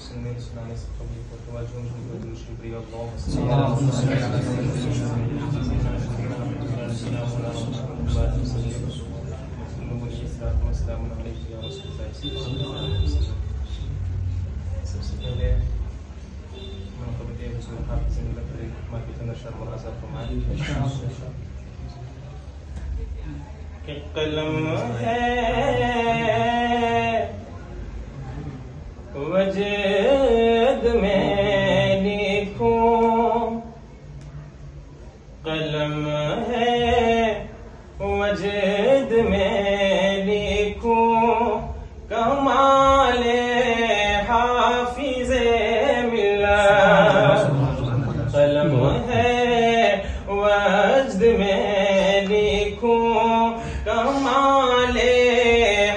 सुनने सुनाने से कबूल कर तवज्जो मुझे शुक्रिया सबसे पहले कलम है वजद में लिखूं, कलम है वजद में लिखूं, कमाले हाफिज़े मिल्लत। कलम है वजद में लिखूं, कमाले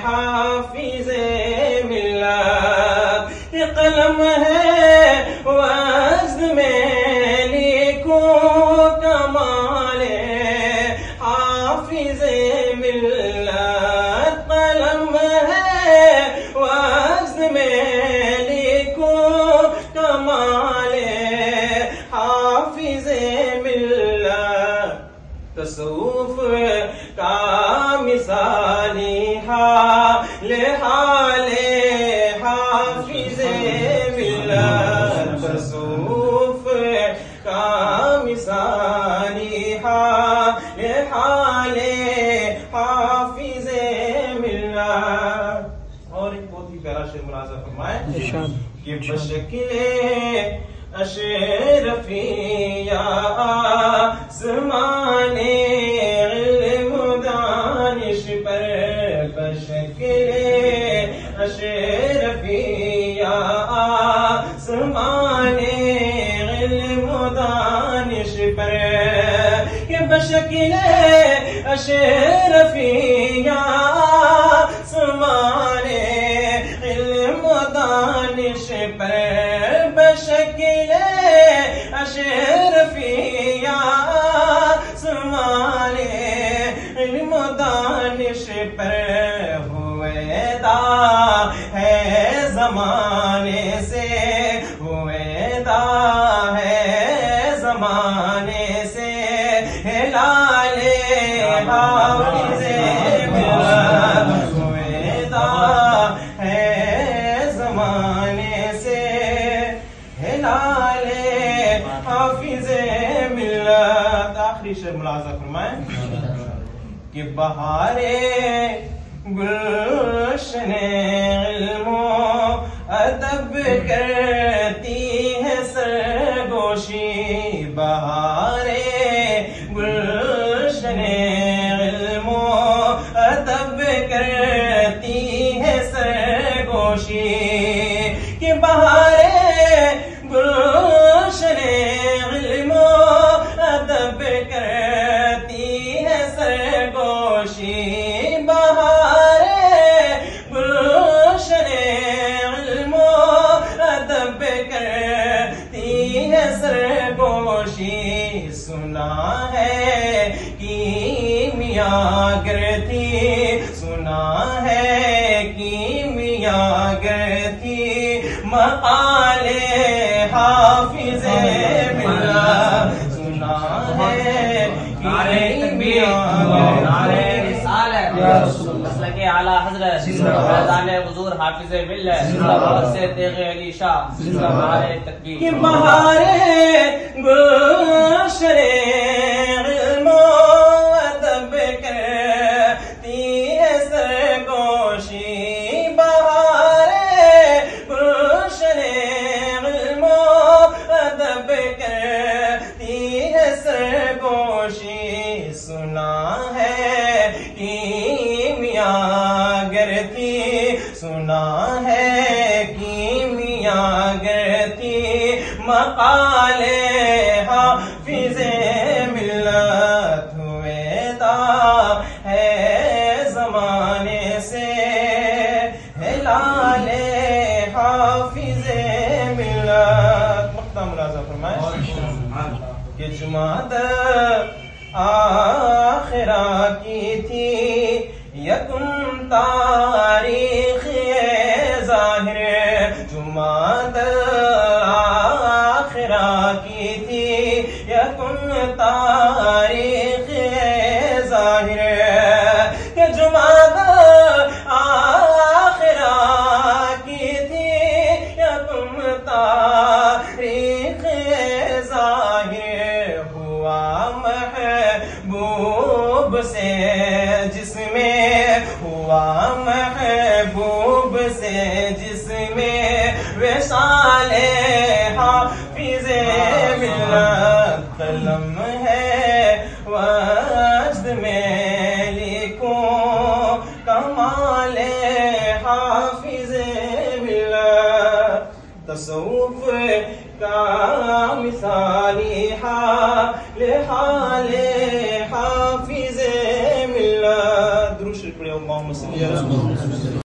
हाफिज़े मिल्लत। ये कलम है वजद में लिखूं, कमाले हाफिज़े मिल्लत। कलम है वजद में लिखूं, कमाले हाफिज़े मिल्लत। तसव्वुफ़ का मिसाली हाले हाफिज़े मिल्लत। तसव्वुफ़ का मिसाली हाले हाफिज़े मिल्लत। और एक बहुत ही प्यारा शेर मुलाज़ा फरमाए कि बशकिले अशरफिया आसमाने इल्म दानिश पर, बशकिले अशरफिया आसमाने इल्म दानिश पर। ये बशकिले अशरफिया आसमाने इल्म दानिश पर, बशकिले अशरफिया आसमाने इल्म दानिश पर। हुएदा है ज़माने से, हुएदा है ज़माने से, लाले हाफिज़े मिल्लत। हुएदा है ज़माने से, लाले हाफिज़े मिल्लत। आखिरी शेर मुलाज़ा फरमाए कि बहारे गुलशने इल्मो अदब करती है सरगोशी। बहारे गुलशने इल्मो अदब करती है सरगोशी। कि बहारे गुलशने इल्मो अदब करती है सरगोशी। बहारे गुलशने इल्मो अदब करती है सरगोशी। सुना है कीमिया गिरती, सुना है कीमिया गिरती, मकाले हाफिज़े मिल्लत। सुना है कीमिया मसलके आला हज़रत फैज़ाने हुज़ूर हाफिज़े मिल्लत से तेग़े अली शाह बहारे तकबीर। कि बहारे गुलशने इल्मो अदब करती है सरगोशी। बहारे गुलशने इल्मो अदब करती है सरगोशी। सुना है कीमिया गिरती, सुना है कीमिया गिरती, मकाले हाफिज़े मिल्लत। हुएदा है ज़माने से, लाले हाफिज़े मिल्लत। मक़ता मुलाज़ा फरमाए कि जुमात आखिरा की थी यकुम तारीख़ ज़ाहिर, जुमा जुमात आखिरा की थी यकुन तारीख जाहिर, ये जुमात आखिरा की थी यकुन तारीख जाहिर। हुआ महबूब से जिसमें, हुआ महबूब से जिसमें विसाले हाफिज़े मिल्लत। कलम है वज्द में लिखूं कमाले हाफिज़े मिल्लत। तसव्वुफ का मिसाली हाले हाफिज़े मिल्लत। दुरूद शरीफ पढ़िए। अल्लाहुम्मा सल्ली अला